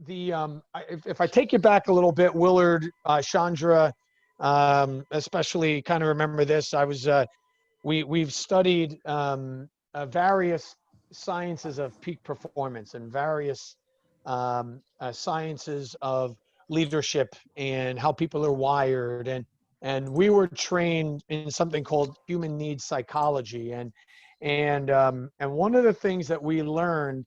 if I take you back a little bit, Willard, Chandra, especially kind of remember this. We've studied various sciences of peak performance and various sciences of leadership and how people are wired, and we were trained in something called human needs psychology, and one of the things that we learned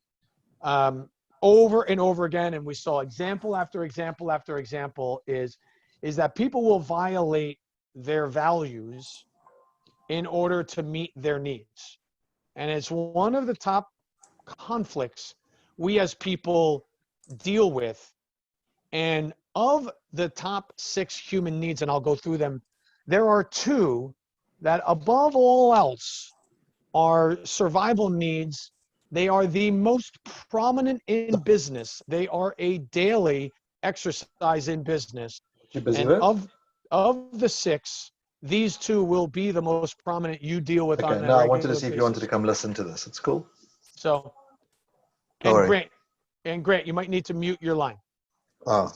over and over again, and we saw example after example after example, is that people will violate their values in order to meet their needs. And it's one of the top conflicts we as people deal with. And of the top 6 human needs, and I'll go through them, there are 2 that above all else are survival needs. They are the most prominent in business. They are a daily exercise in business. And of the 6, these 2 will be the most prominent you deal with on a regular basis. Okay, now I wanted to see if you wanted to come listen to this. It's cool. So, and Grant, you might need to mute your line. Oh,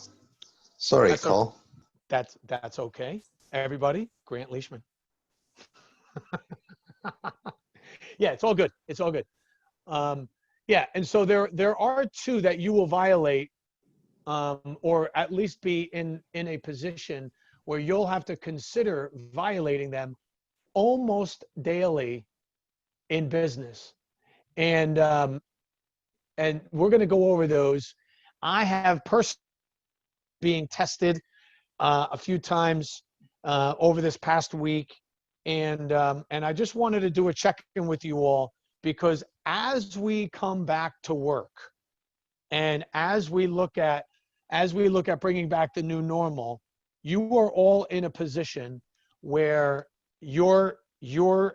sorry, Cole. That's okay. Everybody, Grant Leishman. Yeah, it's all good. It's all good. Yeah, and so there are 2 that you will violate, or at least be in a position where you'll have to consider violating them almost daily in business. And we're going to go over those. I have personally being tested a few times over this past week, and I just wanted to do a check-in with you all, because as we come back to work and as we look at bringing back the new normal, you are all in a position where your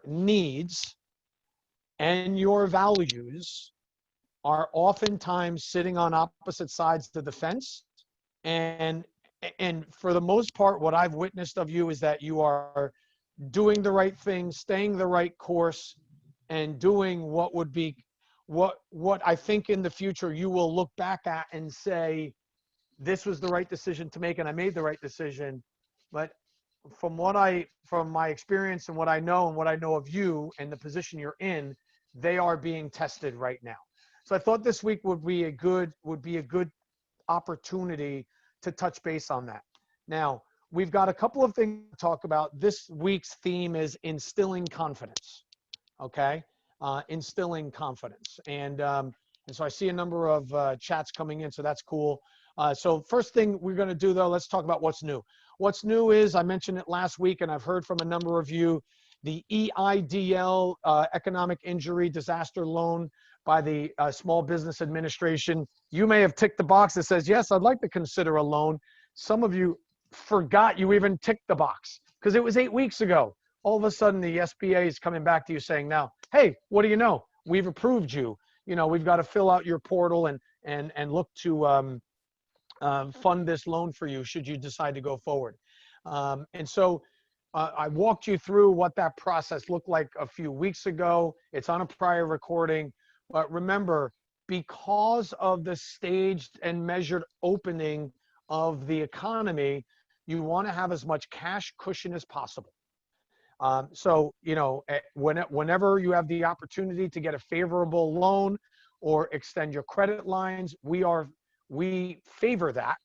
needs and your values are oftentimes sitting on opposite sides of the fence. And for the most part, what I've witnessed of you is that you are doing the right thing, staying the right course, and doing what would be what I think in the future you will look back at and say, this was the right decision to make, and I made the right decision. But from my experience and what I know of you and the position you're in, they are being tested right now. So I thought this week would be a good opportunity to touch base on that. Now, we've got a couple of things to talk about. This week's theme is instilling confidence. Okay, instilling confidence, and so I see a number of chats coming in, so that's cool. So first thing we're going to do, though, let's talk about what's new. What's new is, I mentioned it last week, and I've heard from a number of you, the EIDL, Economic Injury Disaster Loan by the Small Business Administration. You may have ticked the box that says, yes, I'd like to consider a loan. Some of you forgot you even ticked the box because it was 8 weeks ago. All of a sudden, the SBA is coming back to you saying now, hey, what do you know? We've approved you. You know, we've got to fill out your portal and look to fund this loan for you should you decide to go forward. And so I walked you through what that process looked like a few weeks ago. It's on a prior recording. But remember, because of the staged and measured opening of the economy, you want to have as much cash cushion as possible. So, you know, whenever you have the opportunity to get a favorable loan or extend your credit lines, we favor that.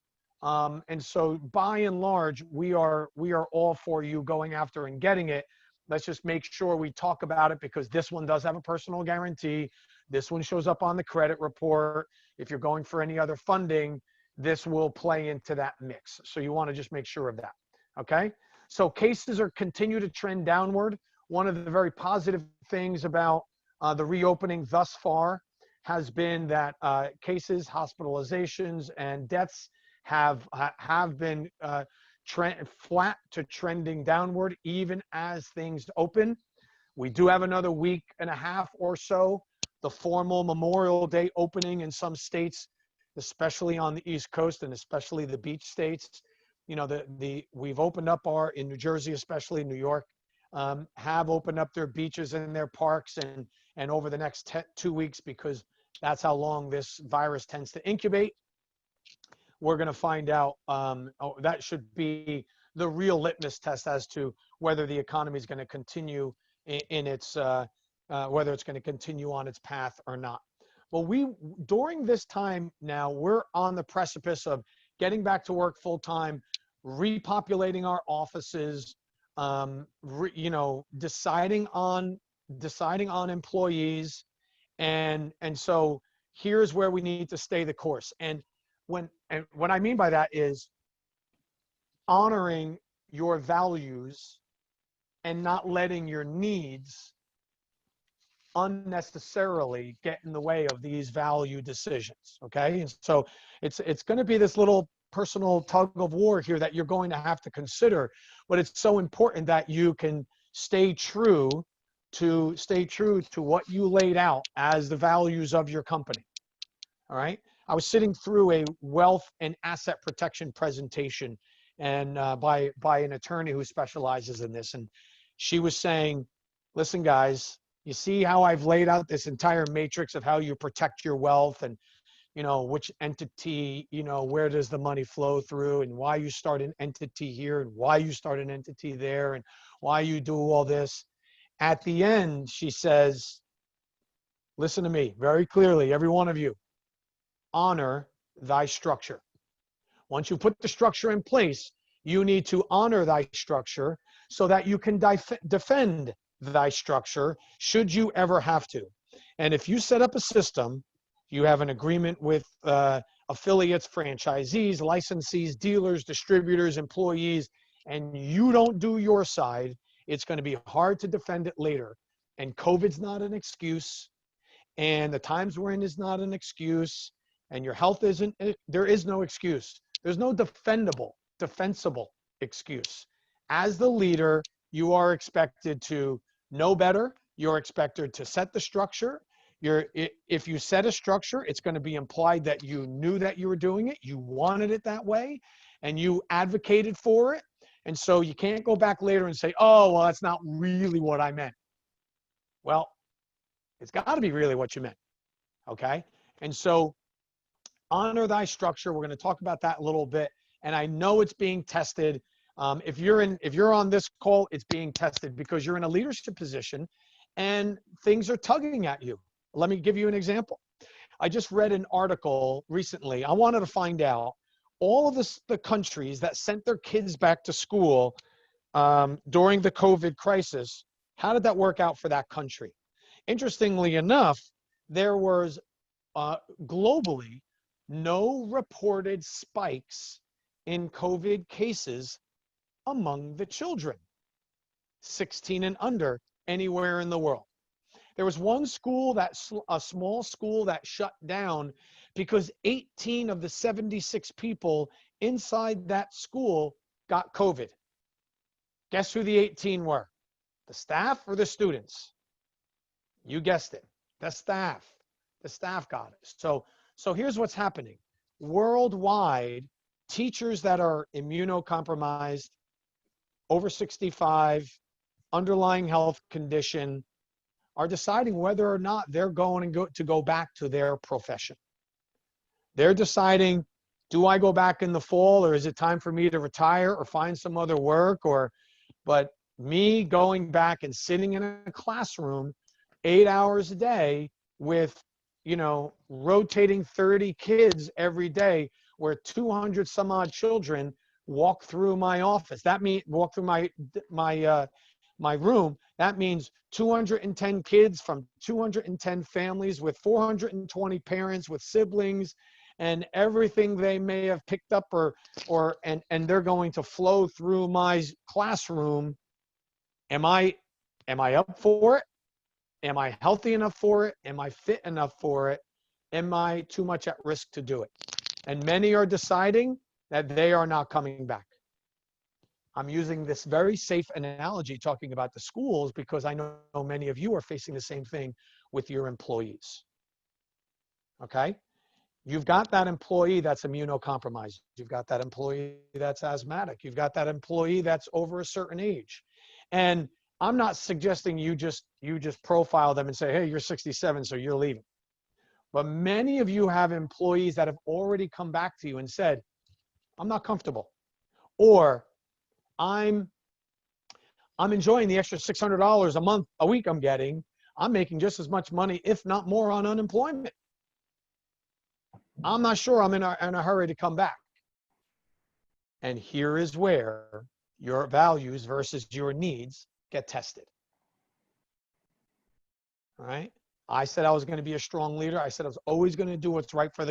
And so by and large, we are all for you going after and getting it. Let's just make sure we talk about it, because this one does have a personal guarantee. This one shows up on the credit report. If you're going for any other funding, this will play into that mix. So you want to just make sure of that. Okay. So cases continue to trend downward. One of the very positive things about the reopening thus far has been that cases, hospitalizations, and deaths have been flat to trending downward even as things open. We do have another week and a half or so, the formal Memorial Day opening in some states, especially on the East Coast and especially the beach states. You know, we've opened up in New Jersey, especially New York, have opened up their beaches and their parks and over the next 2 weeks, because that's how long this virus tends to incubate. we're going to find out, that should be the real litmus test as to whether the economy is going to continue in its, whether it's going to continue on its path or not. But during this time now, we're on the precipice of getting back to work full time, repopulating our offices, deciding on employees. And so here's where we need to stay the course. And what I mean by that is honoring your values and not letting your needs unnecessarily get in the way of these value decisions. Okay. And so it's going to be this little personal tug of war here that you're going to have to consider, but it's so important that you can stay true to what you laid out as the values of your company. All right. I was sitting through a wealth and asset protection presentation and by an attorney who specializes in this. And she was saying, listen, guys, you see how I've laid out this entire matrix of how you protect your wealth and, which entity, where does the money flow through and why you start an entity here and why you start an entity there and why you do all this. At the end, she says, listen to me very clearly, every one of you, honor thy structure. Once you put the structure in place, you need to honor thy structure so that you can defend thy structure should you ever have to. And if you set up a system, you have an agreement with affiliates, franchisees, licensees, dealers, distributors, employees, and you don't do your side, it's going to be hard to defend it later. And COVID's not an excuse, and the times we're in is not an excuse, and your health isn't. There is no excuse. There's no defensible excuse. As the leader, you are expected to know better. You're expected to set the structure. If you set a structure, it's going to be implied that you knew that you were doing it, you wanted it that way, and you advocated for it. And so you can't go back later and say, oh, well, that's not really what I meant. Well, it's got to be really what you meant. Okay? And so honor thy structure. We're going to talk about that a little bit. And I know it's being tested. If you're on this call, it's being tested because you're in a leadership position and things are tugging at you. Let me give you an example. I just read an article recently. I wanted to find out all of the countries that sent their kids back to school during the COVID crisis. How did that work out for that country? Interestingly enough, there was globally no reported spikes in COVID cases among the children 16 and under anywhere in the world. There was one school, a small school that shut down because 18 of the 76 people inside that school got COVID. Guess who the 18 were? The staff or the students? You guessed it, the staff. The staff got it. So here's what's happening. Worldwide, teachers that are immunocompromised, over 65, underlying health condition, are deciding whether or not they're going to go back to their profession. They're deciding, do I go back in the fall, or is it time for me to retire or find some other work? But me going back and sitting in a classroom 8 hours a day with, rotating 30 kids every day, where 200 some odd children walk through my office. That means walk through my room. That means 210 kids from 210 families with 420 parents with siblings and everything they may have picked up and they're going to flow through my classroom. Am I up for it? Am I healthy enough for it? Am I fit enough for it? Am I too much at risk to do it? And many are deciding that they are not coming back. I'm using this very safe analogy talking about the schools because I know many of you are facing the same thing with your employees. Okay? You've got that employee that's immunocompromised. You've got that employee that's asthmatic. You've got that employee that's over a certain age. And I'm not suggesting you just profile them and say, hey, you're 67, so you're leaving. But many of you have employees that have already come back to you and said, I'm not comfortable. Or I'm enjoying the extra $600 a week I'm getting. I'm making just as much money, if not more, on unemployment. I'm not sure I'm in a hurry to come back. And here is where your values versus your needs get tested. All right. I said I was going to be a strong leader. I said I was always going to do what's right for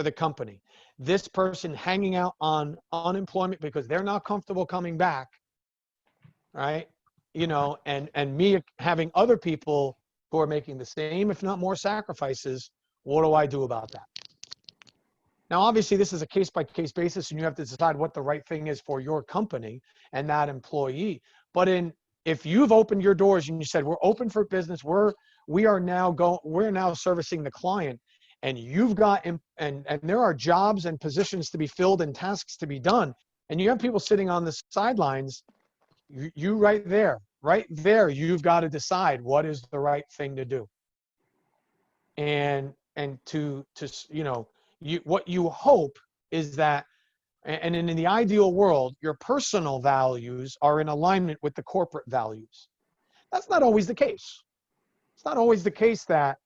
the company. This person hanging out on unemployment because they're not comfortable coming back, right? You know, and me having other people who are making the same, if not more, sacrifices. What do I do about that? Now, obviously, this is a case-by-case basis, and you have to decide what the right thing is for your company and that employee. But if you've opened your doors and you said, we're open for business, we're now servicing the client, and you've got, and there are jobs and positions to be filled and tasks to be done, and you have people sitting on the sidelines, you right there, you've got to decide what is the right thing to do. And to you know, what you hope is that, and in the ideal world, your personal values are in alignment with the corporate values. That's not always the case. It's not always the case that,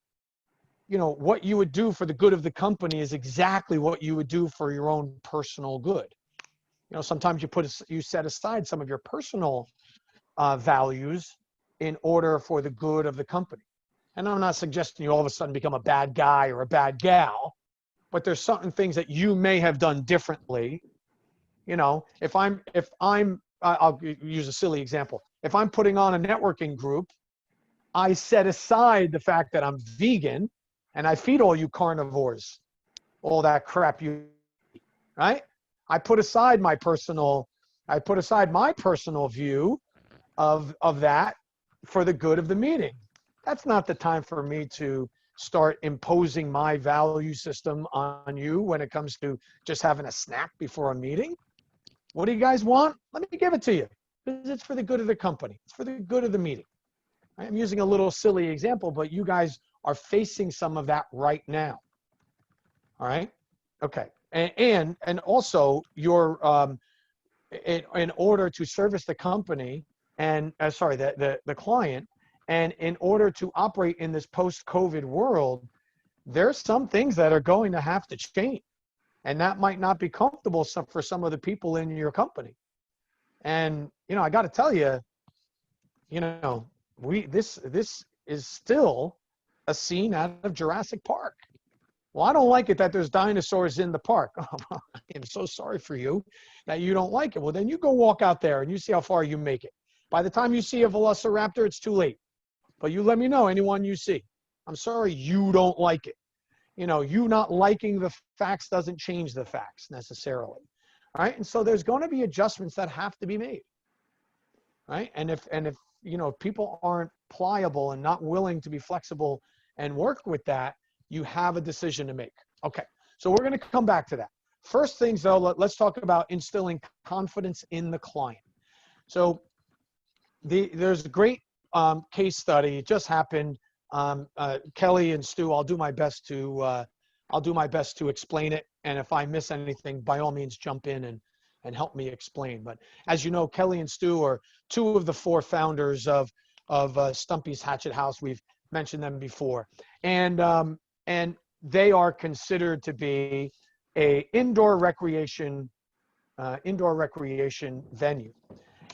you know, what you would do for the good of the company is exactly what you would do for your own personal good. You know, sometimes you set aside some of your personal values in order for the good of the company. And I'm not suggesting you all of a sudden become a bad guy or a bad gal, but there's certain things that you may have done differently. You know, I'll use a silly example. If I'm putting on a networking group, I set aside the fact that I'm vegan and I feed all you carnivores, all that crap you eat, right? I put aside my personal view of that for the good of the meeting. That's not the time for me to start imposing my value system on you when it comes to just having a snack before a meeting. What do you guys want? Let me give it to you, because it's for the good of the company. It's for the good of the meeting. I'm using a little silly example, but you guys are facing some of that right now. All right. Okay. And also your, in order to service the company and the client, and in order to operate in this post-COVID world, there's some things that are going to have to change. And that might not be comfortable for some of the people in your company. And, you know, I got to tell you, you know, this is still a scene out of Jurassic Park. Well, I don't like it that there's dinosaurs in the park. Oh, I'm so sorry for you that you don't like it. Well, then you go walk out there and you see how far you make it. By the time you see a velociraptor, it's too late. But you let me know, anyone you see. I'm sorry you don't like it. You know, you not liking the facts doesn't change the facts necessarily. All right. And so there's going to be adjustments that have to be made. Right. And if you know, people aren't pliable and not willing to be flexible and work with that, you have a decision to make. Okay. So we're going to come back to that. First things though, let's talk about instilling confidence in the client. So there's a great case study. It just happened. Kelly and Stu, I'll do my best to explain it. And if I miss anything, by all means, jump in and help me explain. But as you know, Kelly and Stu are two of the four founders of Stumpy's Hatchet House. We've mentioned them before, and they are considered to be a indoor recreation venue.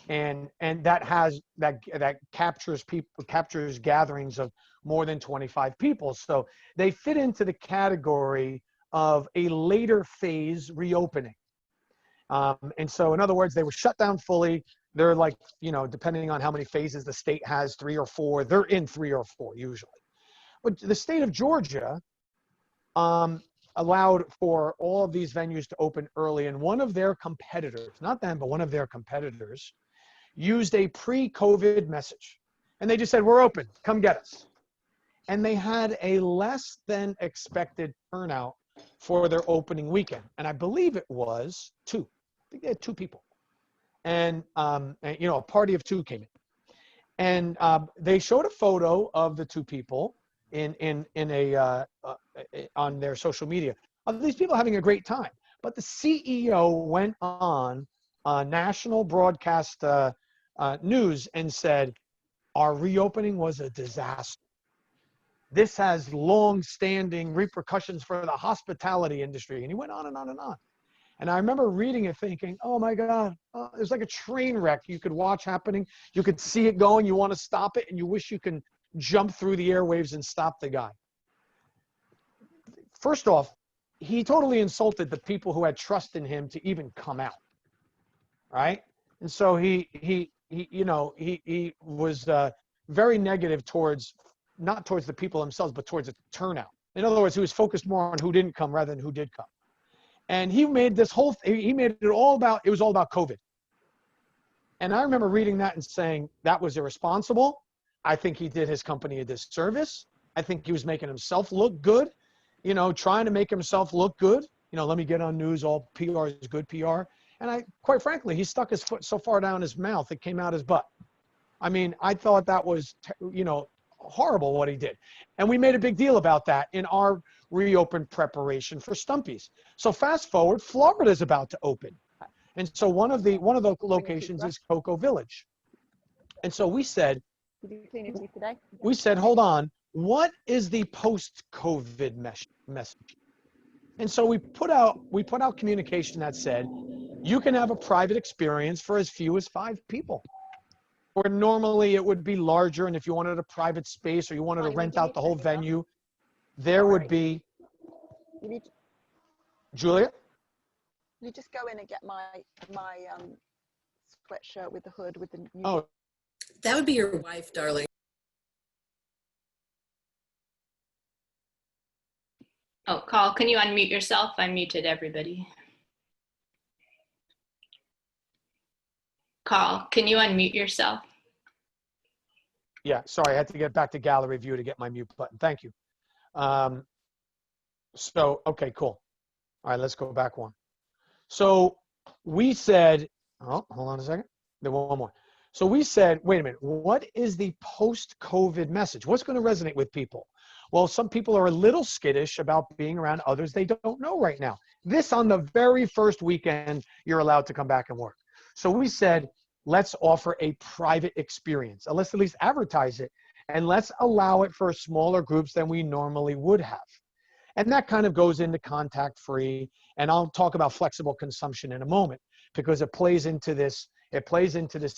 And that captures gatherings of more than 25 people. So they fit into the category of a later phase reopening. And so in other words, they were shut down fully. They're like, you know, depending on how many phases the state has, 3 or 4, they're in 3 or 4 usually. But the state of Georgia allowed for all of these venues to open early. And one of their competitors, not them, but one of their competitors, used a pre-COVID message. And they just said, we're open, come get us. And they had a less than expected turnout for their opening weekend. And I believe it was 2. I think they had 2 people. And you know, a party of 2 came in. And they showed a photo of the 2 people on their social media of these people having a great time. But the CEO went on national broadcast news and said, our reopening was a disaster. This has long-standing repercussions for the hospitality industry. And he went on and on and on. And I remember reading it thinking, oh my God, it was like a train wreck you could watch happening. You could see it going, you want to stop it, and you wish you can jump through the airwaves and stop the guy. First off, he totally insulted the people who had trust in him to even come out, right? And so he was very negative towards, not towards the people themselves, but towards the turnout. In other words, he was focused more on who didn't come rather than who did come. And he made this whole, he made it all about, it was all about COVID. And I remember reading that and saying, that was irresponsible. I think he did his company a disservice. I think he was making himself look good, trying to make himself look good. Let me get on news, all PR is good PR. And quite frankly, he stuck his foot so far down his mouth, it came out his butt. I mean, I thought that was, horrible what he did. And we made a big deal about that in our reopen preparation for Stumpy's. So fast forward, Florida is about to open. And so one of the locations is Cocoa Village. And so we said, hold on, what is the post-COVID message? And so we put out communication that said, you can have a private experience for as few as 5 people. Where normally it would be larger, and if you wanted a private space or you wanted to rent out the whole venue, there would be. Julia? You just go in and get my sweatshirt with the hood with the new. Oh, that would be your wife, darling. Oh, Carl, can you unmute yourself? I muted everybody. Carl, can you unmute yourself? Yeah, sorry, I had to get back to gallery view to get my mute button. Thank you. Okay, cool. All right, let's go back one. So we said, oh, hold on a second. Then one more. So we said, wait a minute, what is the post-COVID message? What's going to resonate with people? Well, some people are a little skittish about being around others they don't know right now. This on the very first weekend, you're allowed to come back and work. So we said, let's offer a private experience. Let's at least advertise it, and let's allow it for smaller groups than we normally would have. And that kind of goes into contact-free, and I'll talk about flexible consumption in a moment, because it plays into this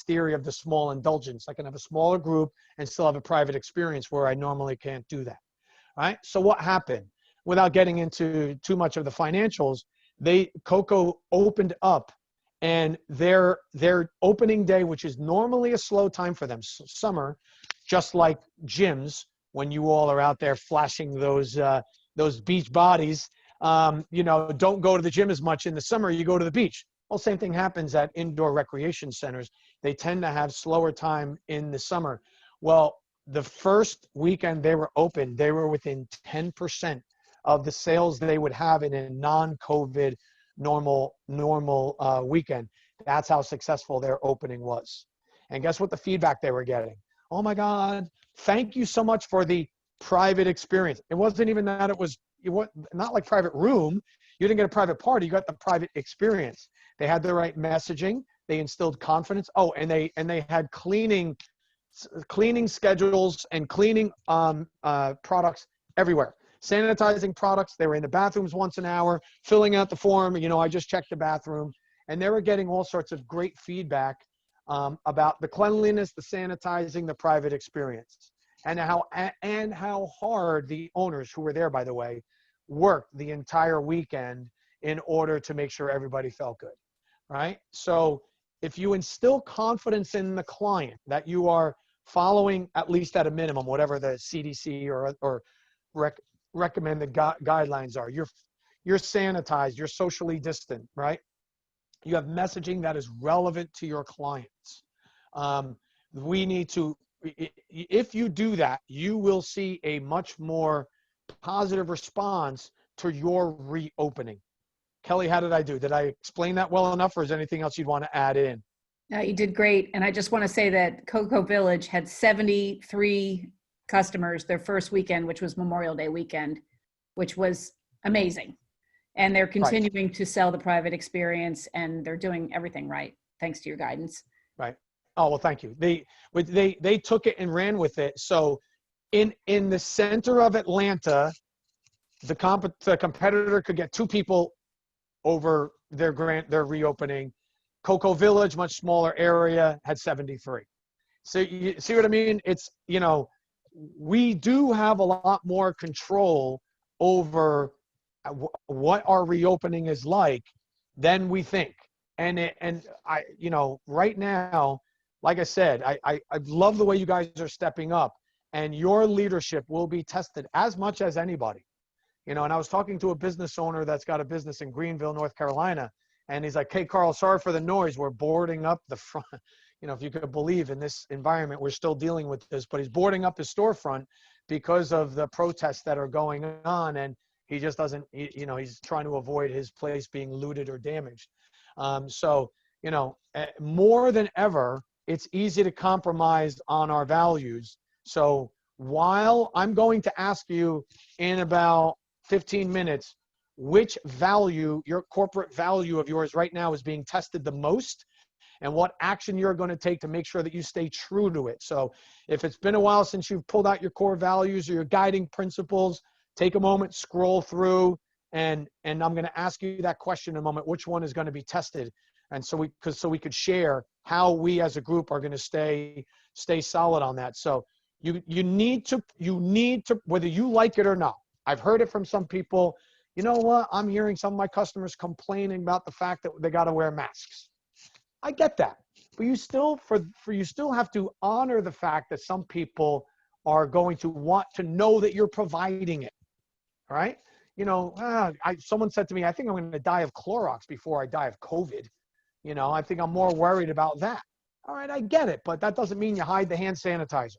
theory of the small indulgence. I can have a smaller group and still have a private experience where I normally can't do that. All right, so what happened? Without getting into too much of the financials, Cocoa opened up, and their opening day, which is normally a slow time for them, summer, just like gyms, when you all are out there flashing those beach bodies, don't go to the gym as much in the summer, you go to the beach. Well, same thing happens at indoor recreation centers. They tend to have slower time in the summer. Well, the first weekend they were open, they were within 10% of the sales they would have in a non-COVID normal weekend. That's how successful their opening was. And guess what the feedback they were getting? Oh my God, thank you so much for the private experience. It wasn't even that it was not like private room. You didn't get a private party, you got the private experience. They had the right messaging, they instilled confidence. Oh, and they had cleaning schedules and cleaning products everywhere. Sanitizing products, they were in the bathrooms once an hour, filling out the form, I just checked the bathroom, and they were getting all sorts of great feedback about the cleanliness, the sanitizing, the private experience, and how hard the owners, who were there, by the way, worked the entire weekend in order to make sure everybody felt good, right? So if you instill confidence in the client that you are following, at least at a minimum, whatever the CDC or recommended guidelines are, you're sanitized, you're socially distant, right? You have messaging that is relevant to your clients. We need to, if you do that, you will see a much more positive response to your reopening. Kelly, how did I do? Did I explain that well enough, or is there anything else you'd want to add in? You did great. And I just want to say that Cocoa Village had 73 customers their first weekend, which was Memorial Day weekend, which was amazing. And they're continuing to sell the private experience, and they're doing everything right, thanks to your guidance. Right. Oh, well, thank you. They took it and ran with it. So in the center of Atlanta, the competitor could get 2 people over their reopening. Cocoa Village, much smaller area, had 73. So you see what I mean? It's, you know, we do have a lot more control over what our reopening is like than we think. And I, you know, right now, like I said, I love the way you guys are stepping up, and your leadership will be tested as much as anybody. You know, and I was talking to a business owner that's got a business in Greenville, North Carolina, and he's like, "Hey, Carl, sorry for the noise. We're boarding up the front." You know, if you could believe in this environment, we're still dealing with this, but he's boarding up his storefront because of the protests that are going on, and he just doesn't, you know, he's trying to avoid his place being looted or damaged. So, you know, more than ever, it's easy to compromise on our values. So while I'm going to ask you in about 15 minutes, which value, your corporate value of yours right now is being tested the most, and what action you're going to take to make sure that you stay true to it. So if it's been a while since you've pulled out your core values or your guiding principles, take a moment, scroll through, and I'm going to ask you that question in a moment, which one is going to be tested? And so we could share how we as a group are going to stay solid on that. So you need to, whether you like it or not. I've heard it from some people. You know what? I'm hearing some of my customers complaining about the fact that they got to wear masks. I get that, but you still, you still have to honor the fact that some people are going to want to know that you're providing it. All right. You know, someone said to me, I think I'm going to die of Clorox before I die of COVID. You know, I think I'm more worried about that. All right, I get it, but that doesn't mean you hide the hand sanitizer.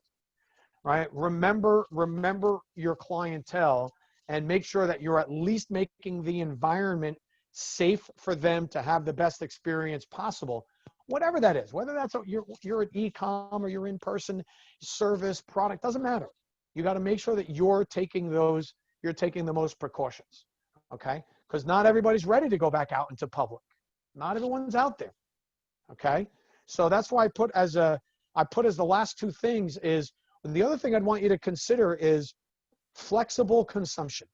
Right? Remember your clientele, and make sure that you're at least making the environment safe for them to have the best experience possible. Whatever that is, whether that's you're at e-com or you're in-person service, product, doesn't matter. You got to make sure that you're taking the most precautions, okay? Because not everybody's ready to go back out into public. Not everyone's out there, okay? So that's why I put as the last 2 things is, and the other thing I'd want you to consider is flexible consumption.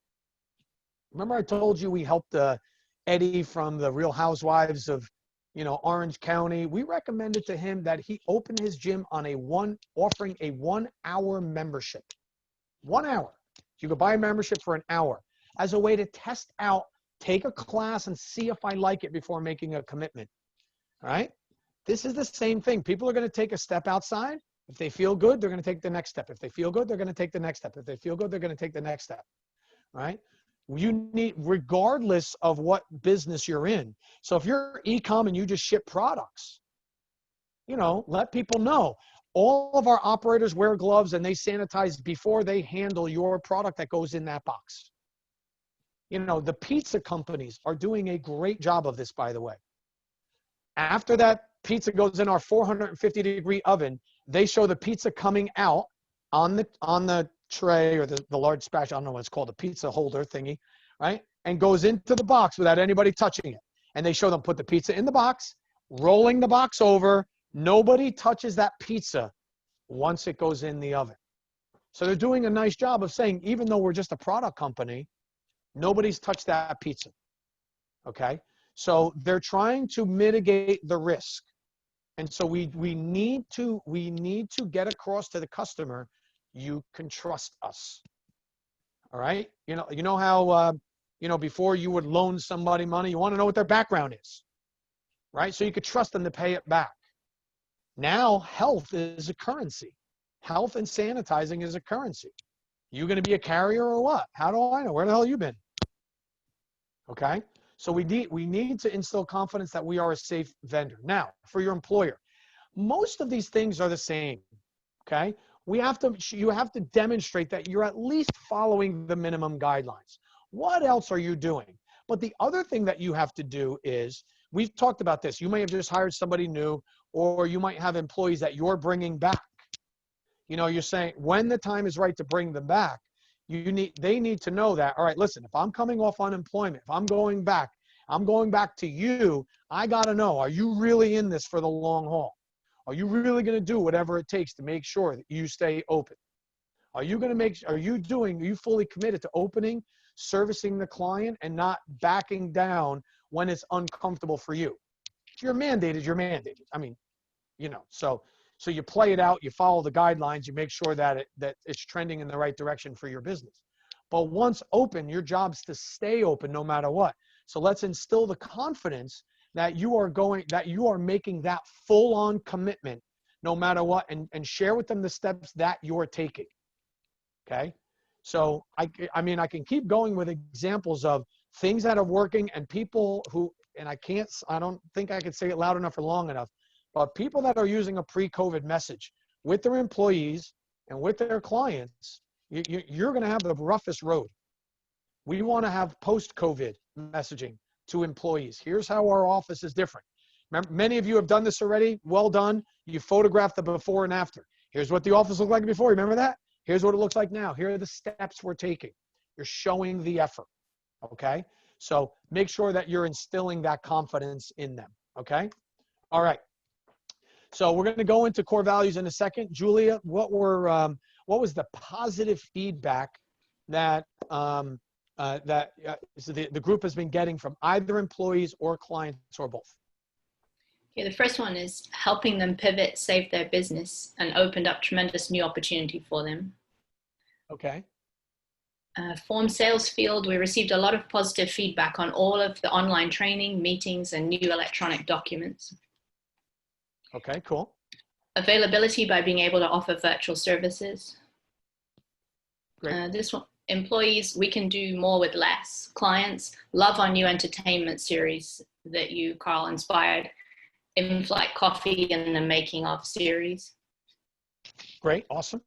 Remember I told you we helped Eddie from the Real Housewives of, you know, Orange County. We recommended to him that he open his gym on offering a 1-hour membership. 1 hour. You could buy a membership for an hour as a way to test out, take a class and see if I like it before making a commitment. All right. This is the same thing. People are going to take a step outside. If they feel good, they're going to take the next step. If they feel good, they're going to take the next step. If they feel good, they're going to take the next step. Right. You need, regardless of what business you're in. So if you're e-com and you just ship products, you know, let people know. All of our operators wear gloves and they sanitize before they handle your product that goes in that box. You know, the pizza companies are doing a great job of this, by the way. After that pizza goes in our 450-degree oven, they show the pizza coming out on the tray or the large spatula, I don't know what it's called, a pizza holder thingy, right? And goes into the box without anybody touching it. And they show them put the pizza in the box, rolling the box over. Nobody touches that pizza once it goes in the oven. So they're doing a nice job of saying, even though we're just a product company, nobody's touched that pizza, okay? So they're trying to mitigate the risk. And so we need to get across to the customer, you can trust us. All right. You know how, before you would loan somebody money, you want to know what their background is, right? So you could trust them to pay it back. Now health is a currency. Health and sanitizing is a currency. You going to be a carrier or what? How do I know? Where the hell have you been? Okay. So we need to instill confidence that we are a safe vendor. Now, for your employer, most of these things are the same. Okay. You have to demonstrate that you're at least following the minimum guidelines. What else are you doing? But the other thing that you have to do is, we've talked about this. You may have just hired somebody new, or you might have employees that you're bringing back. You know, you're saying when the time is right to bring them back, they need to know that, all right, listen, if I'm coming off unemployment, if I'm going back to you, I got to know, are you really in this for the long haul? Are you really going to do whatever it takes to make sure that you stay open? Are you fully committed to opening, servicing the client, and not backing down when it's uncomfortable for you? If you're mandated, you're mandated. I mean, so you play it out, you follow the guidelines, you make sure that it's trending in the right direction for your business. But once open, your job's to stay open no matter what. So let's instill the confidence that you are making that full-on commitment no matter what, and share with them the steps that you're taking. Okay? So I can keep going with examples of things that are working and people who, and I don't think I could say it loud enough or long enough, but people that are using a pre-COVID message with their employees and with their clients, you're going to have the roughest road. We want to have post-COVID messaging to employees. Here's how our office is different. Remember, many of you have done this already. Well done. You photographed the before and after. Here's what the office looked like before. Remember that? Here's what it looks like now. Here are the steps we're taking. You're showing the effort. Okay? So make sure that you're instilling that confidence in them. Okay? All right. So we're going to go into core values in a second. Julia, what was the positive feedback that the group has been getting from either employees or clients or both? Okay, the first one is helping them pivot, save their business, and opened up tremendous new opportunity for them. Okay. Form sales field, we received a lot of positive feedback on all of the online training, meetings, and new electronic documents. Okay, cool. Availability by being able to offer virtual services. Great. This one, employees, we can do more with less. Clients love our new entertainment series that you, Carl, inspired. In-flight coffee and the making of series. Great, awesome.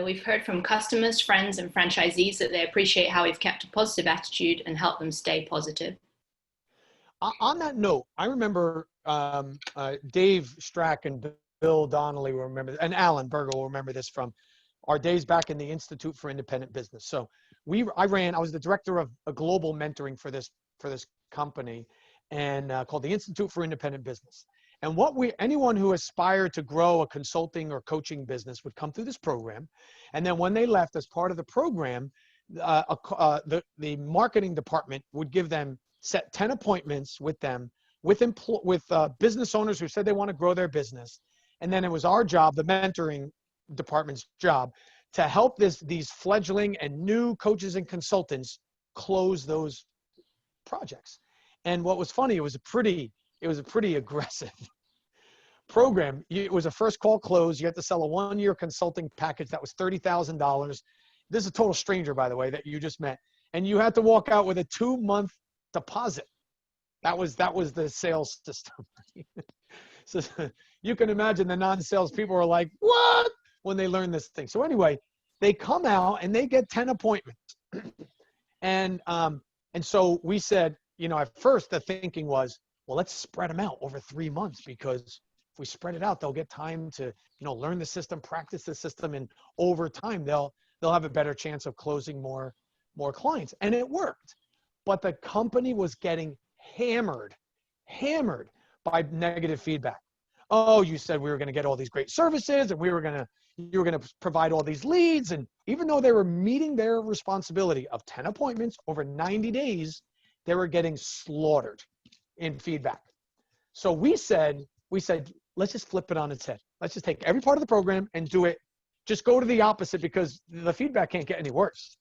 We've heard from customers, friends, and franchisees that they appreciate how we've kept a positive attitude and helped them stay positive. On that note, I remember Dave Strack and Bill Donnelly will remember, and Alan Berger will remember this from our days back in the Institute for Independent Business. So I was the director of a global mentoring for this company, and called the Institute for Independent Business. And anyone who aspired to grow a consulting or coaching business would come through this program. And then when they left, as part of the program, the marketing department would give them set 10 appointments with them, with business owners who said they want to grow their business. And then it was our job, the mentoring department's job, to help these fledgling and new coaches and consultants close those projects. And what was funny, it was a pretty aggressive program. It was a first call close. You had to sell a 1-year consulting package that was $30,000. This is a total stranger, by the way, that you just met. And you had to walk out with a 2-month deposit. That was the sales system. So you can imagine the non-sales people were like, what? When they learn this thing. So anyway, they come out and they get 10 appointments. And so we said, at first the thinking was, well, let's spread them out over 3 months, because if we spread it out, they'll get time to, learn the system, practice the system, and over time they'll have a better chance of closing more clients. And it worked. But the company was getting hammered by negative feedback. Oh, you said we were going to get all these great services, and you were going to provide all these leads. And even though they were meeting their responsibility of 10 appointments over 90 days, they were getting slaughtered in feedback. So we said, let's just flip it on its head. Let's just take every part of the program and do it. Just go to the opposite, because the feedback can't get any worse.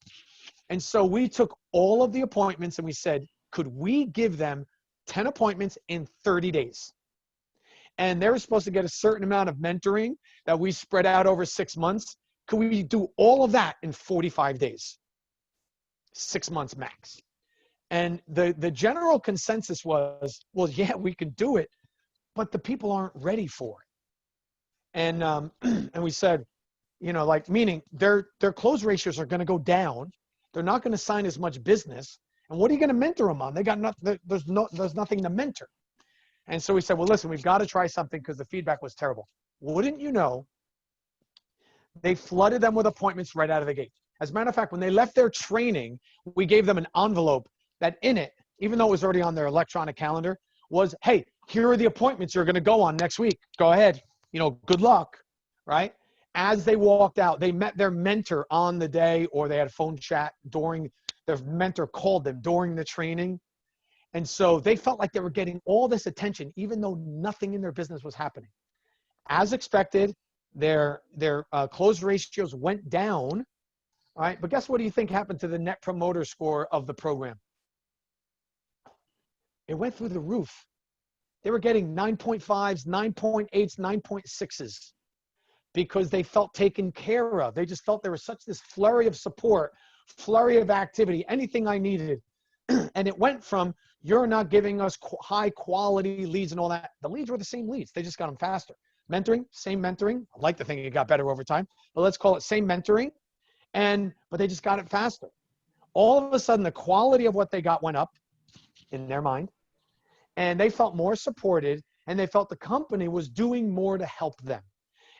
And so we took all of the appointments and we said, could we give them 10 appointments in 30 days? And they were supposed to get a certain amount of mentoring that we spread out over 6 months. Could we do all of that in 45 days? 6 months max. And the general consensus was, well, yeah, we could do it, but the people aren't ready for it. And we said, meaning their close ratios are going to go down. They're not going to sign as much business. And what are you going to mentor them on? They got nothing. There's nothing to mentor. And so we said, well, listen, we've got to try something, because the feedback was terrible. Wouldn't you know, they flooded them with appointments right out of the gate. As a matter of fact, when they left their training, we gave them an envelope that in it, even though it was already on their electronic calendar, was, hey, here are the appointments you're going to go on next week. Go ahead. Good luck, right? As they walked out, they met their mentor on the day, or they had a phone chat during, their mentor called them during the training. And so they felt like they were getting all this attention, even though nothing in their business was happening. As expected, their close ratios went down, all right? But guess what do you think happened to the net promoter score of the program? It went through the roof. They were getting 9.5s, 9.8s, 9.6s because they felt taken care of. They just felt there was such this flurry of support, flurry of activity, anything I needed. And it went from, you're not giving us high quality leads and all that. The leads were the same leads. They just got them faster. Mentoring, same mentoring. I like to think it got better over time, but let's call it same mentoring. But they just got it faster. All of a sudden, the quality of what they got went up in their mind, and they felt more supported, and they felt the company was doing more to help them.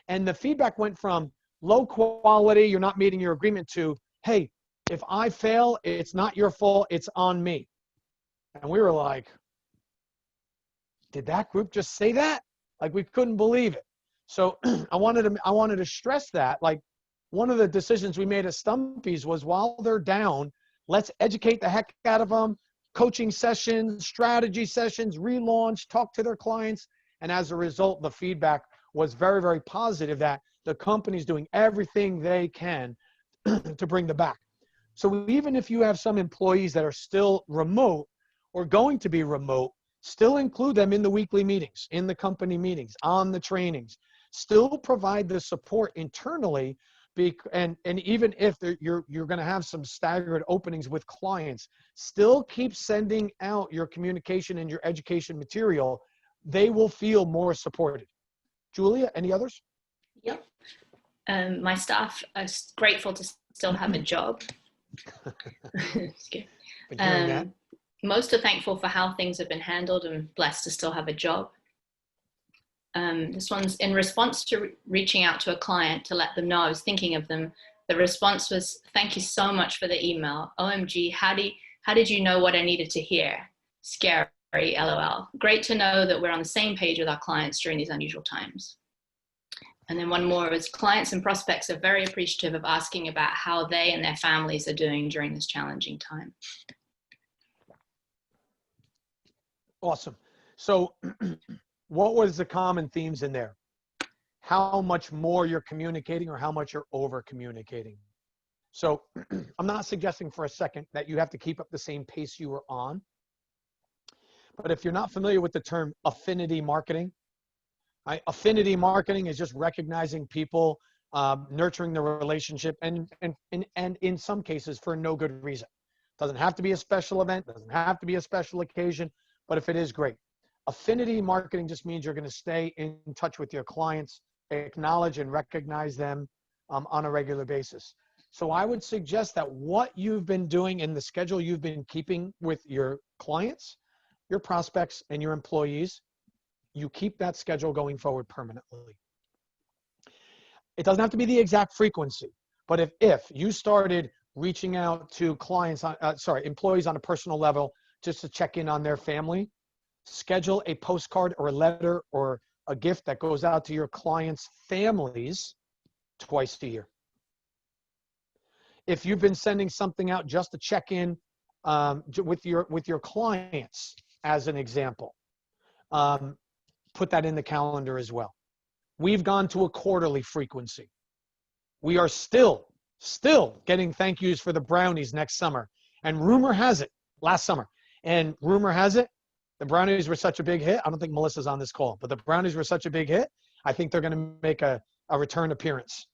And the feedback went from low quality, you're not meeting your agreement, to, hey, if I fail, it's not your fault, it's on me. And we were like, did that group just say that? Like, we couldn't believe it. So I wanted to stress that, like, one of the decisions we made at Stumpy's was, while they're down, let's educate the heck out of them, coaching sessions, strategy sessions, relaunch, talk to their clients. And as a result, the feedback was very, very positive that the company's doing everything they can to bring them back. So even if you have some employees that are still remote or going to be remote, still include them in the weekly meetings, in the company meetings, on the trainings. Still provide the support internally, and even if you're going to have some staggered openings with clients, still keep sending out your communication and your education material. They will feel more supported. Julia, any others? Yep. My staff are grateful to still have a job. It's good. Been hearing that. Most are thankful for how things have been handled and blessed to still have a job. This one's in response to reaching out to a client to let them know I was thinking of them. The response was, thank you so much for the email. OMG, how did you know what I needed to hear? Scary, LOL. Great to know that we're on the same page with our clients during these unusual times. And then one more is, clients and prospects are very appreciative of asking about how they and their families are doing during this challenging time. Awesome. So what was the common themes in there? How much more you're communicating or how much you're over communicating. So I'm not suggesting for a second that you have to keep up the same pace you were on. But if you're not familiar with the term affinity marketing, affinity marketing is just recognizing people, nurturing the relationship, and in some cases for no good reason. Doesn't have to be a special event, doesn't have to be a special occasion, but if it is, great. Affinity marketing just means you're going to stay in touch with your clients, acknowledge and recognize them on a regular basis. So I would suggest that what you've been doing in the schedule you've been keeping with your clients, your prospects, and your employees, you keep that schedule going forward permanently. It doesn't have to be the exact frequency, but if you started reaching out to clients, employees on a personal level, just to check in on their family, schedule a postcard or a letter or a gift that goes out to your clients' families twice a year. If you've been sending something out just to check in with your clients, as an example, put that in the calendar as well. We've gone to a quarterly frequency. We are still getting thank yous for the brownies next summer. And rumor has it, last summer, and rumor has it, the brownies were such a big hit. I don't think Melissa's on this call, but the brownies were such a big hit. I think they're going to make a return appearance.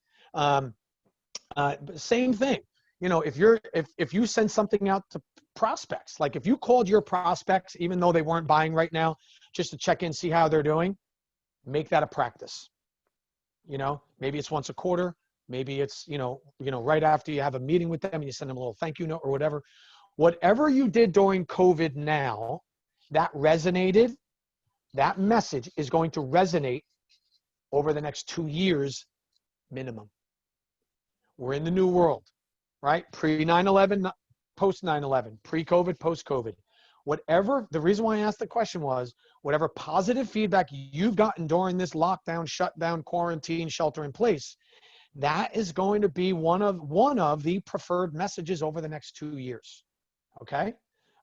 Same thing. You know, if you send something out to prospects, like if you called your prospects, even though they weren't buying right now, just to check in, see how they're doing, make that a practice. You know, maybe it's once a quarter, maybe it's, you know, right after you have a meeting with them and you send them a little thank you note or whatever. Whatever you did during COVID now, that resonated, that message is going to resonate over the next 2 years minimum. We're in the new world, right? Pre 9/11, post 9/11, pre-COVID, post-COVID. Whatever, the reason why I asked the question was, whatever positive feedback you've gotten during this lockdown, shutdown, quarantine, shelter in place, that is going to be one of the preferred messages over the next 2 years. Okay?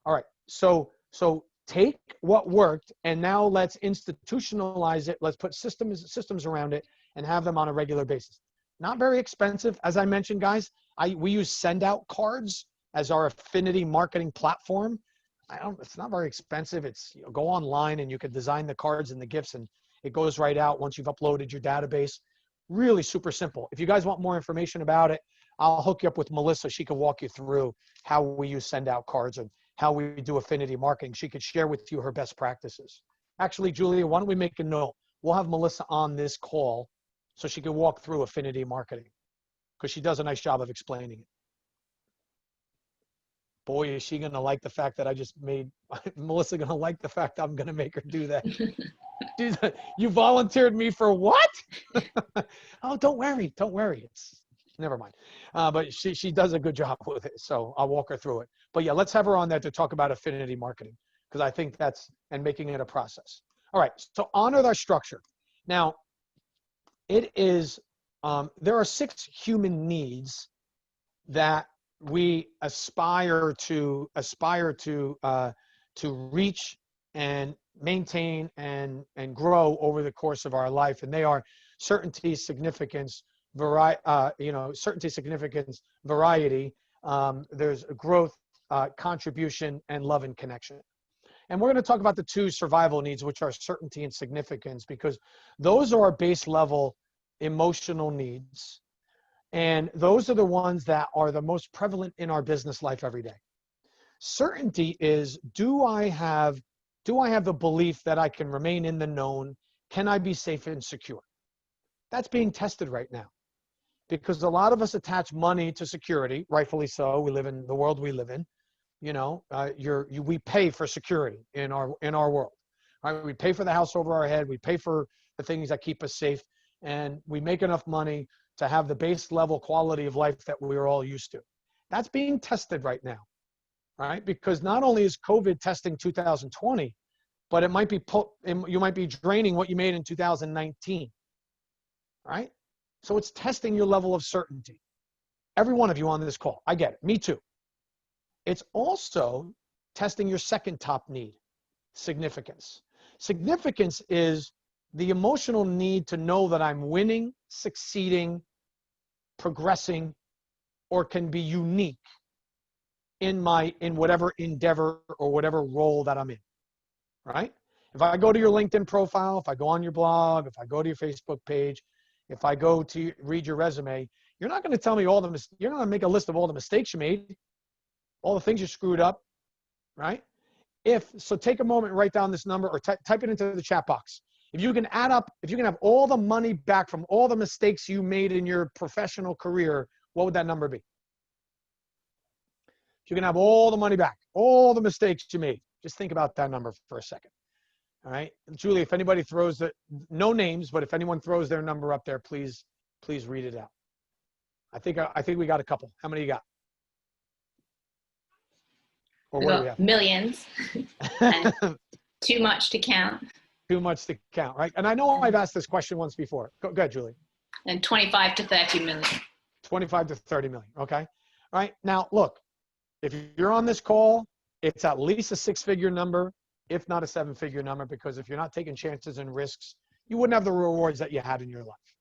All right. So take what worked and now let's institutionalize it. Let's put systems around it and have them on a regular basis. Not very expensive. As I mentioned, guys, we use send out cards as our affinity marketing platform. It's not very expensive. It's go online and you can design the cards and the gifts and it goes right out once you've uploaded your database. Really super simple. If you guys want more information about it, I'll hook you up with Melissa. She can walk you through how we use send out cards and how we do affinity marketing. She could share with you her best practices. Actually, Julia, why don't we make a note? We'll have Melissa on this call so she can walk through affinity marketing because she does a nice job of explaining it. Boy, is she going to like the fact that I just made Melissa going to like the fact I'm going to make her do that. You volunteered me for what? Oh, don't worry. It's never mind. But she does a good job with it. So I'll walk her through it. But yeah, let's have her on there to talk about affinity marketing because I think and making it a process. All right. So honor our structure. Now it is, there are 6 human needs that we aspire to reach and maintain and grow over the course of our life, and they are certainty, significance, certainty, significance, variety. There's growth, contribution, and love and connection. And we're going to talk about the 2 survival needs, which are certainty and significance, because those are our base level emotional needs. And those are the ones that are the most prevalent in our business life every day. Certainty is, do I have the belief that I can remain in the known? Can I be safe and secure? That's being tested right now because a lot of us attach money to security, rightfully so. We live in the world we live in. We pay for security in our world. Right? We pay for the house over our head. We pay for the things that keep us safe, and we make enough money to have the base level quality of life that we're all used to. That's being tested right now, right? Because not only is COVID testing 2020, but you might be draining what you made in 2019, right? So it's testing your level of certainty. Every one of you on this call, I get it, me too. It's also testing your second top need, significance. Significance is the emotional need to know that I'm winning, succeeding, progressing, or can be unique in whatever endeavor or whatever role that I'm in, right? If I go to your LinkedIn profile, if I go on your blog, if I go to your Facebook page, if I go to read your resume, you're not going to tell me you're not going to make a list of all the mistakes you made, all the things you screwed up, right? So take a moment and write down this number or type it into the chat box. If you can have all the money back from all the mistakes you made in your professional career, what would that number be? If you can have all the money back, all the mistakes you made, just think about that number for a second. All right. Julie, if anybody throws no names, but if anyone throws their number up there, please read it out. I think we got a couple. How many you got? Or We what do we got have? millions. And too much to count. Too much to count, right? And I know I've asked this question once before. Go ahead, Julie. And 25 to 30 million. 25 to 30 million, okay? All right, now look, if you're on this call, it's at least a 6-figure number, if not a 7-figure number, because if you're not taking chances and risks, you wouldn't have the rewards that you had in your life.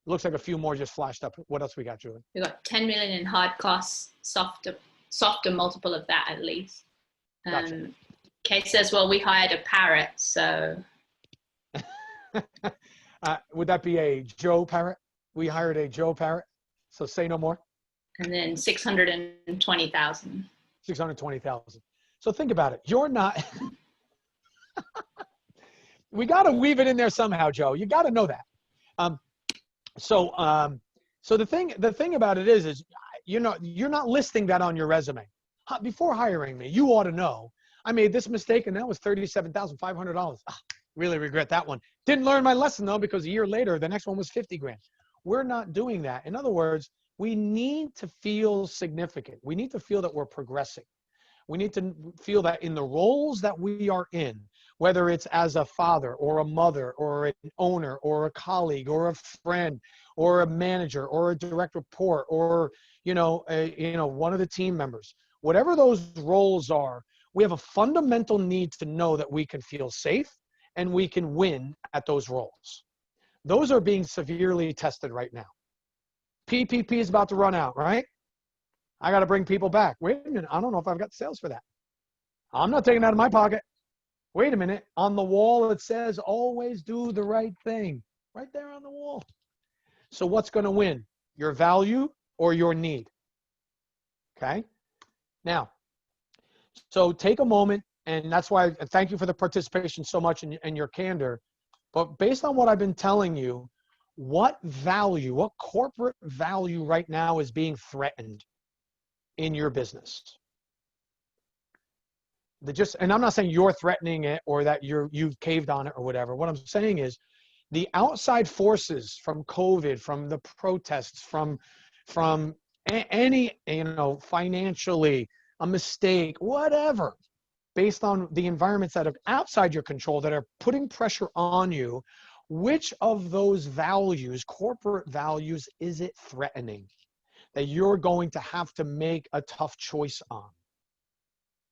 It looks like a few more just flashed up. What else we got, Julie? We got 10 million in hard costs, softer multiple of that at least. Gotcha. Kate says, well, we hired a parrot, so. Would that be a Joe parrot? We hired a Joe parrot, so say no more. And then 620,000. 620,000. So think about it. You're not. We got to weave it in there somehow, Joe. You got to know that. So the thing about it is you're not listing that on your resume. Before hiring me, you ought to know I made this mistake and that was $37,500. Really regret that one. Didn't learn my lesson though, because a year later, the next one was 50 grand. We're not doing that. In other words, we need to feel significant. We need to feel that we're progressing. We need to feel that in the roles that we are in, whether it's as a father or a mother or an owner or a colleague or a friend or a manager or a direct report or, one of the team members, whatever those roles are, we have a fundamental need to know that we can feel safe and we can win at those roles. Those are being severely tested right now. PPP is about to run out, right? I got to bring people back. Wait a minute. I don't know if I've got sales for that. I'm not taking it out of my pocket. Wait a minute. On the wall, it says always do the right thing. Right there on the wall. So what's going to win? Your value or your need? Okay. Now, so take a moment, and that's why I thank you for the participation so much and your candor. But based on what I've been telling you, what value, what corporate value right now is being threatened in your business? And I'm not saying you're threatening it or that you've caved on it or whatever. What I'm saying is the outside forces from COVID, from the protests, from any, financially, a mistake, whatever, based on the environments that are outside your control that are putting pressure on you, which of those values, corporate values, is it threatening that you're going to have to make a tough choice on?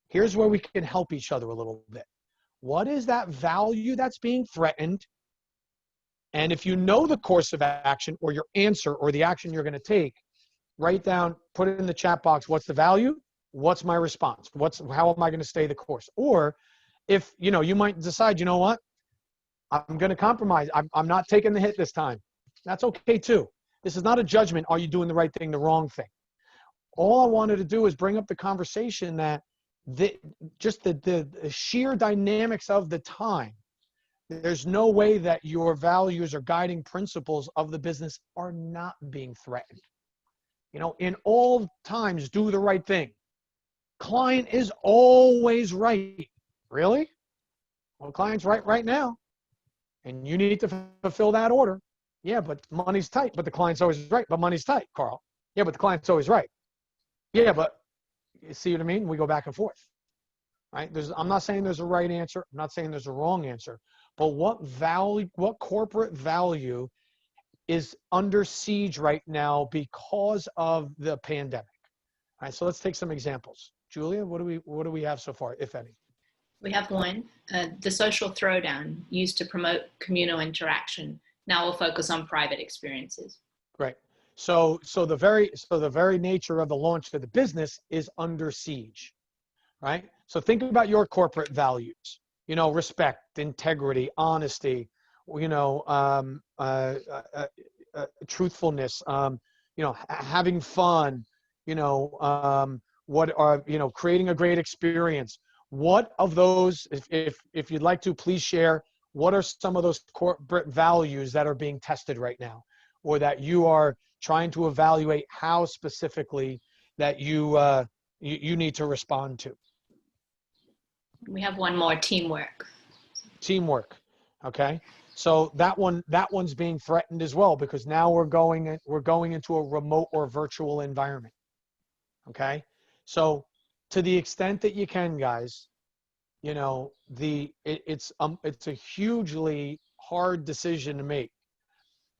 Here's where we can help each other a little bit. What is that value that's being threatened? And if you know the course of action or your answer or the action you're going to take, write down, put it in the chat box. What's the value? What's my response? How am I going to stay the course? Or if, you might decide, you know what? I'm going to compromise. I'm not taking the hit this time. That's okay too. This is not a judgment. Are you doing the right thing, the wrong thing? All I wanted to do is bring up the conversation that the sheer dynamics of the time, there's no way that your values or guiding principles of the business are not being threatened. In all times, do the right thing. Client is always right. Really? Well, client's right now. And you need to fulfill that order. Yeah, but money's tight, but the client's always right. But money's tight, Carl. Yeah, but the client's always right. Yeah, but you see what I mean? We go back and forth. Right? I'm not saying there's a right answer. I'm not saying there's a wrong answer. But what corporate value is under siege right now because of the pandemic? All right, so let's take some examples. Julia, what do we have so far, if any? We have one, the social throwdown used to promote communal interaction. Now we'll focus on private experiences. Great. So the very nature of the launch of the business is under siege, right? So think about your corporate values, respect, integrity, honesty, truthfulness, having fun, creating a great experience. What of those, if you'd like to, please share, what are some of those corporate values that are being tested right now, or that you are trying to evaluate how specifically that you need to respond to? We have one more, teamwork. Teamwork. Okay. So that one's being threatened as well, because now we're going into a remote or virtual environment. Okay. So to the extent that you can, guys, it's a hugely hard decision to make.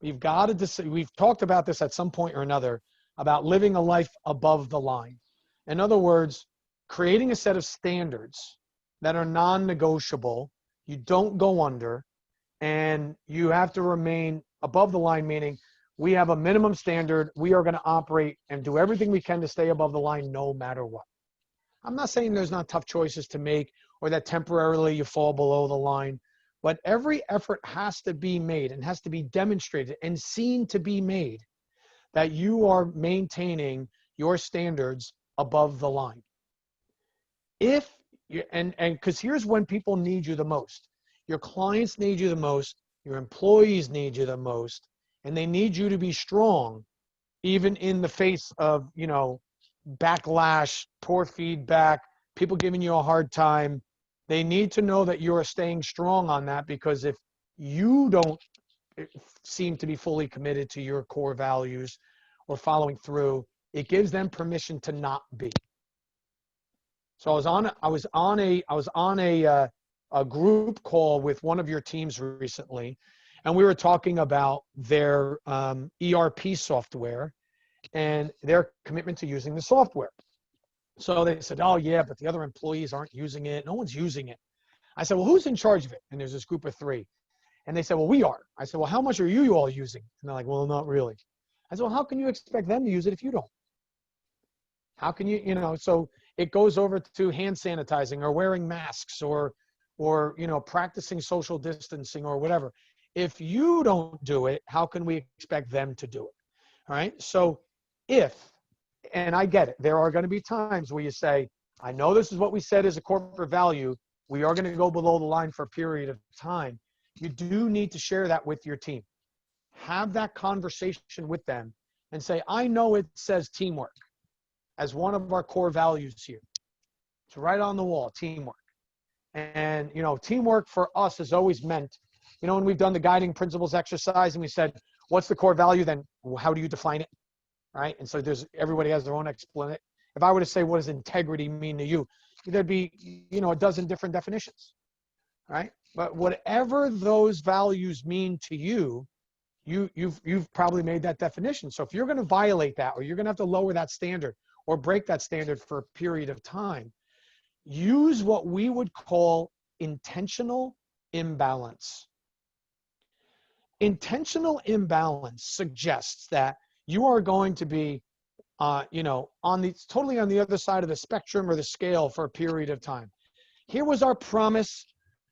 You've got to decide. We've talked about this at some point or another about living a life above the line. In other words, creating a set of standards that are non-negotiable, you don't go under, and you have to remain above the line, meaning we have a minimum standard. We are going to operate and do everything we can to stay above the line no matter what. I'm not saying there's not tough choices to make or that temporarily you fall below the line, but every effort has to be made and has to be demonstrated and seen to be made that you are maintaining your standards above the line. Because here's when people need you the most. Your clients need you the most. Your employees need you the most. And they need you to be strong, even in the face of, backlash, poor feedback, people giving you a hard time. They need to know that you are staying strong on that, because if you don't seem to be fully committed to your core values or following through. It gives them permission to not be. So I was on a group call with one of your teams recently, and we were talking about their ERP software and their commitment to using the software. So they said, oh yeah, but the other employees aren't using it. No one's using it. I said, well, who's in charge of it? And there's this group of 3. And they said, well, we are. I said, well, how much are you all using? And they're like, well, not really. I said, well, how can you expect them to use it if you don't? How can you, so it goes over to hand sanitizing or wearing masks or practicing social distancing or whatever. If you don't do it, how can we expect them to do it? All right. So and I get it, there are going to be times where you say, I know this is what we said is a corporate value. We are going to go below the line for a period of time. You do need to share that with your team. Have that conversation with them and say, I know it says teamwork as one of our core values here. It's right on the wall, teamwork. And, teamwork for us has always meant, when we've done the guiding principles exercise and we said, what's the core value? Then how do you define it? Right? And so everybody has their own explanation. If I were to say, what does integrity mean to you? There'd be, a dozen different definitions, right? But whatever those values mean to you, you've probably made that definition. So if you're going to violate that, or you're going to have to lower that standard or break that standard for a period of time, use what we would call intentional imbalance. Intentional imbalance suggests that you are going to be, totally on the other side of the spectrum or the scale for a period of time. Here was our promise.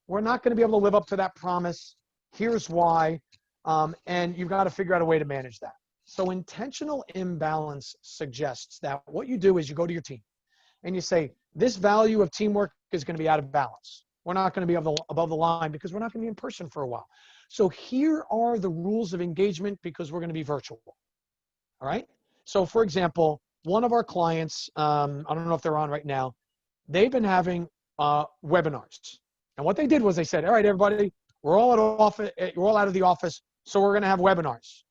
We're not going to be able to live up to that promise. Here's why. And you've got to figure out a way to manage that. So intentional imbalance suggests that what you do is you go to your team and you say, this value of teamwork is going to be out of balance. We're not going to be above the line because we're not going to be in person for a while. So here are the rules of engagement because we're going to be virtual. All right. So for example, one of our clients, I don't know if they're on right now, they've been having webinars. And what they did was they said, all right, everybody, we're all out of the office. So we're going to have webinars,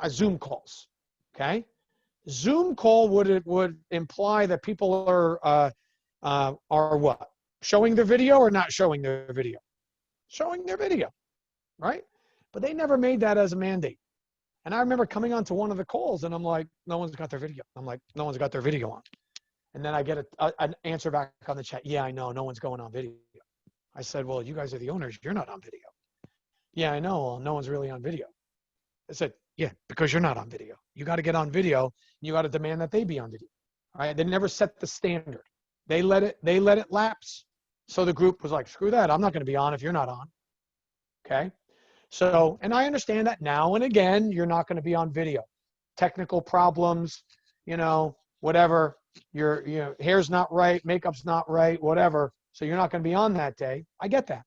Zoom calls. Okay. Zoom call would imply that people are what? Showing their video or not showing their video? Showing their video, right? But they never made that as a mandate. And I remember coming onto one of the calls and I'm like, no one's got their video. I'm like, no one's got their video on. And then I get an answer back on the chat. Yeah, I know. No one's going on video. I said, well, you guys are the owners. You're not on video. Yeah, I know. Well, no one's really on video. I said, yeah, because you're not on video. You got to get on video. And you got to demand that they be on video. All right. They never set the standard. They let it lapse. So the group was like, screw that. I'm not going to be on if you're not on. Okay. So, and I understand that now and again, you're not going to be on video. Technical problems, whatever. Your hair's not right, makeup's not right, whatever. So you're not going to be on that day. I get that.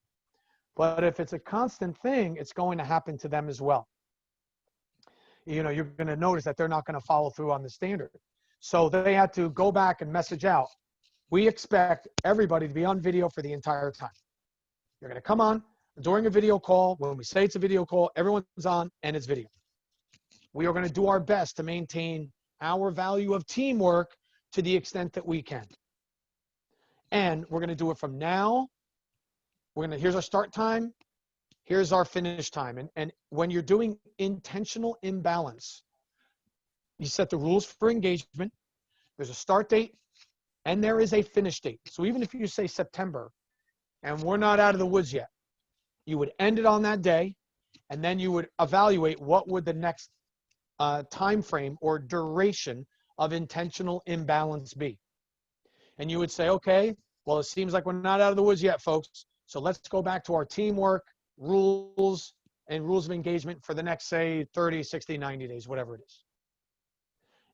But if it's a constant thing, it's going to happen to them as well. You're going to notice that they're not going to follow through on the standard. So they had to go back and message out. We expect everybody to be on video for the entire time. You're going to come on during a video call. When we say it's a video call, everyone's on and it's video. We are going to do our best to maintain our value of teamwork to the extent that we can. And we're going to do it from now. Here's our start time. Here's our finish time. And when you're doing intentional imbalance, you set the rules for engagement. There's a start date and there is a finish date. So even if you say September and we're not out of the woods yet, you would end it on that day, and then you would evaluate what would the next time frame or duration of intentional imbalance be. And you would say, okay, well, it seems like we're not out of the woods yet, folks. So let's go back to our teamwork rules and rules of engagement for the next, say, 30, 60, 90 days, whatever it is.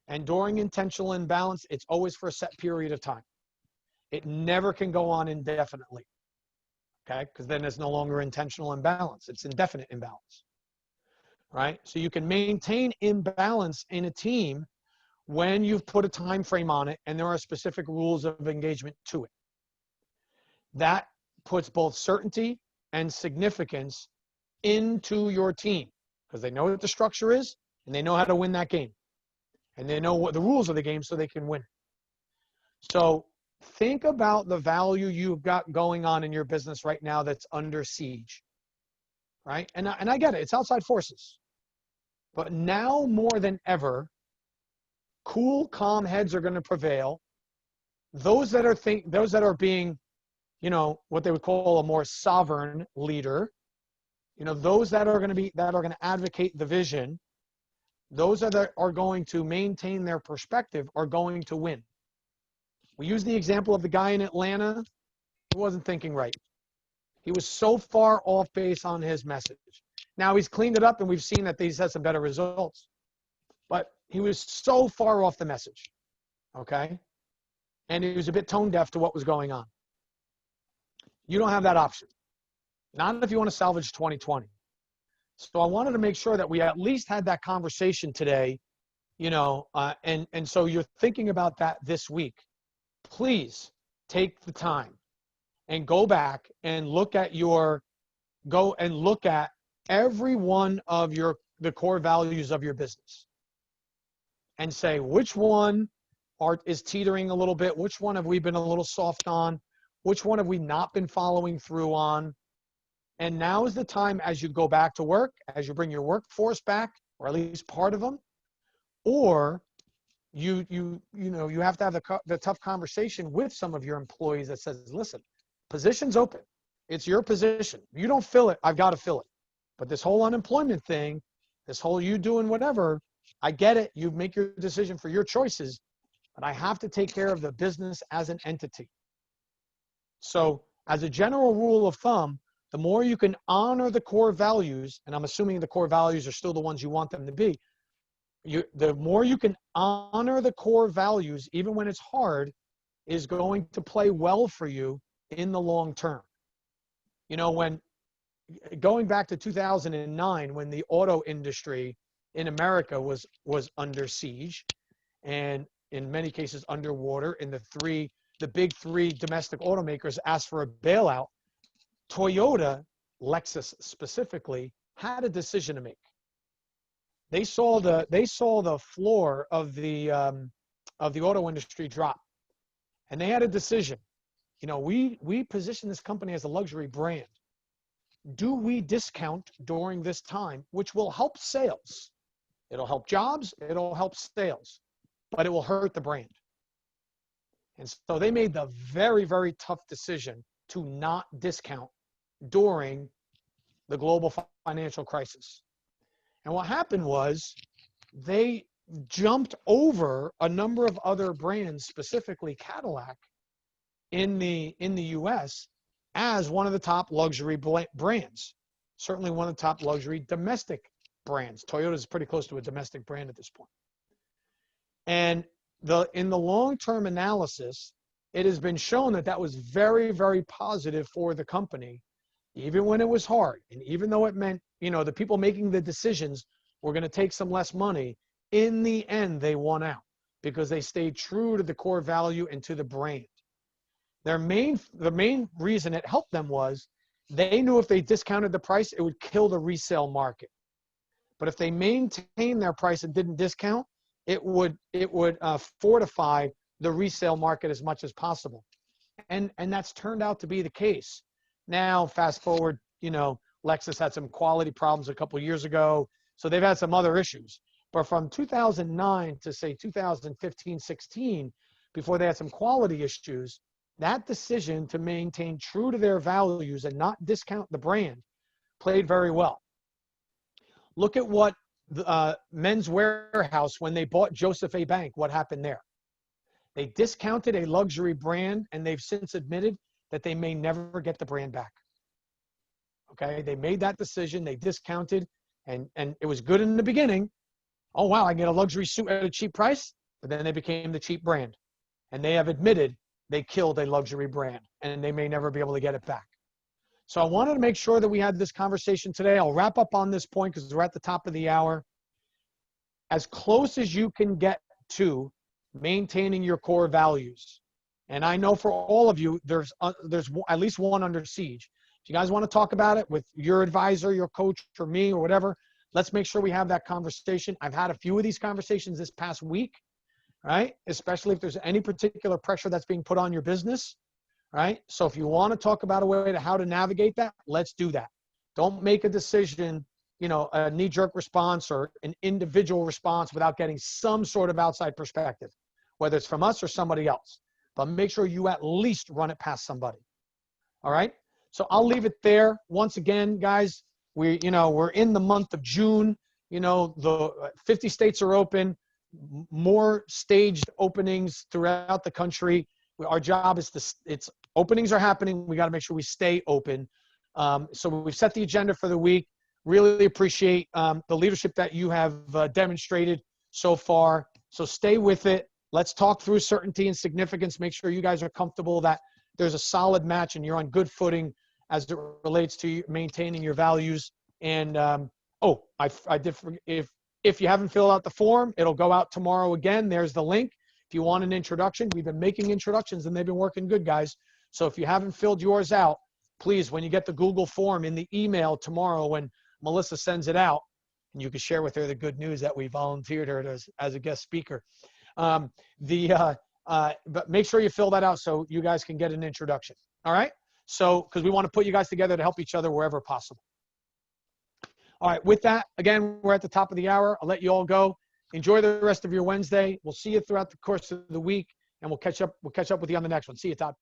And during intentional imbalance, it's always for a set period of time. It never can go on indefinitely. Okay, because then it's no longer intentional imbalance. It's indefinite imbalance, right? So you can maintain imbalance in a team when you've put a time frame on it and there are specific rules of engagement to it. That puts both certainty and significance into your team because they know what the structure is and they know how to win that game. And they know what the rules of the game so they can win. So think about the value you've got going on in your business right now that's under siege, right? And I get it. It's outside forces. But now more than ever, cool, calm heads are going to prevail. Those that are being, what they would call a more sovereign leader, those that are going to advocate the vision, those that are going to maintain their perspective are going to win. We use the example of the guy in Atlanta. He wasn't thinking right. He was so far off base on his message. Now he's cleaned it up and we've seen that he's had some better results. But he was so far off the message, okay? And he was a bit tone deaf to what was going on. You don't have that option. Not if you want to salvage 2020. So I wanted to make sure that we at least had that conversation today, and so you're thinking about that this week. Please take the time and go back and look at every one of the core values of your business and say which one is teetering a little bit, which one have we been a little soft on, which one have we not been following through on. And now is the time as you go back to work, as you bring your workforce back, or at least part of them, or you have to have the tough conversation with some of your employees that says, listen, position's open. It's your position. You don't fill it, I've got to fill it. But this whole unemployment thing, this whole you doing whatever, I get it. You make your decision for your choices, but I have to take care of the business as an entity. So as a general rule of thumb, the more you can honor the core values, and I'm assuming the core values are still the ones you want them to be, the more you can honor the core values, even when it's hard, is going to play well for you in the long term. When going back to 2009, when the auto industry in America was under siege, and in many cases underwater, and the big three domestic automakers asked for a bailout, Toyota, Lexus specifically, had a decision to make. They saw the floor of the auto industry drop, and they had a decision. We position this company as a luxury brand. Do we discount during this time, which will help sales? It'll help jobs, it'll help sales, but it will hurt the brand. And so they made the very, very tough decision to not discount during the global financial crisis. And what happened was they jumped over a number of other brands, specifically Cadillac, in the US as one of the top luxury brands, certainly one of the top luxury domestic brands. Toyota is pretty close to a domestic brand at this point. And in the long-term analysis, it has been shown that was very, very positive for the company, even when it was hard. And even though it meant, the people making the decisions were going to take some less money, in the end, they won out because they stayed true to the core value and to the brand. The main reason it helped them was they knew if they discounted the price, it would kill the resale market. But if they maintained their price and didn't discount, it would fortify the resale market as much as possible. And that's turned out to be the case. Now, fast forward, Lexus had some quality problems a couple of years ago, so they've had some other issues. But from 2009 to say 2015, 16, before they had some quality issues, that decision to maintain true to their values and not discount the brand played very well. Look at what Men's Warehouse, when they bought Joseph A. Bank, what happened there? They discounted a luxury brand, and they've since admitted that they may never get the brand back. Okay, they made that decision, they discounted, and it was good in the beginning. Oh, wow, I can get a luxury suit at a cheap price, but then they became the cheap brand. And they have admitted they killed a luxury brand, and they may never be able to get it back. So I wanted to make sure that we had this conversation today. I'll wrap up on this point because we're at the top of the hour. As close as you can get to maintaining your core values. And I know for all of you, there's at least one under siege. If you guys want to talk about it with your advisor, your coach, or me, or whatever, let's make sure we have that conversation. I've had a few of these conversations this past week, right? Especially if there's any particular pressure that's being put on your business, right? So if you want to talk about a way to how to navigate that, let's do that. Don't make a decision, you know, a knee-jerk response or an individual response without getting some sort of outside perspective, whether it's from us or somebody else. But make sure you at least run it past somebody. All right? So I'll leave it there. Once again, guys, we're in the month of June. You know, the 50 states are open, more staged openings throughout the country. Our job is openings are happening. We got to make sure we stay open. So we've set the agenda for the week. Really appreciate the leadership that you have demonstrated so far. So stay with it. Let's talk through certainty and significance. Make sure you guys are comfortable that there's a solid match and you're on good footing as it relates to maintaining your values. And I did forget, if you haven't filled out the form, it'll go out tomorrow again. There's the link. If you want an introduction, we've been making introductions and they've been working good, guys. So if you haven't filled yours out, please, when you get the Google form in the email tomorrow when Melissa sends it out, and you can share with her the good news that we volunteered her as a guest speaker. But make sure you fill that out so you guys can get an introduction. All right? So, because we want to put you guys together to help each other wherever possible. All right, with that, again, we're at the top of the hour. I'll let you all go. Enjoy the rest of your Wednesday. We'll see you throughout the course of the week, and we'll catch up with you on the next one. See you, Todd.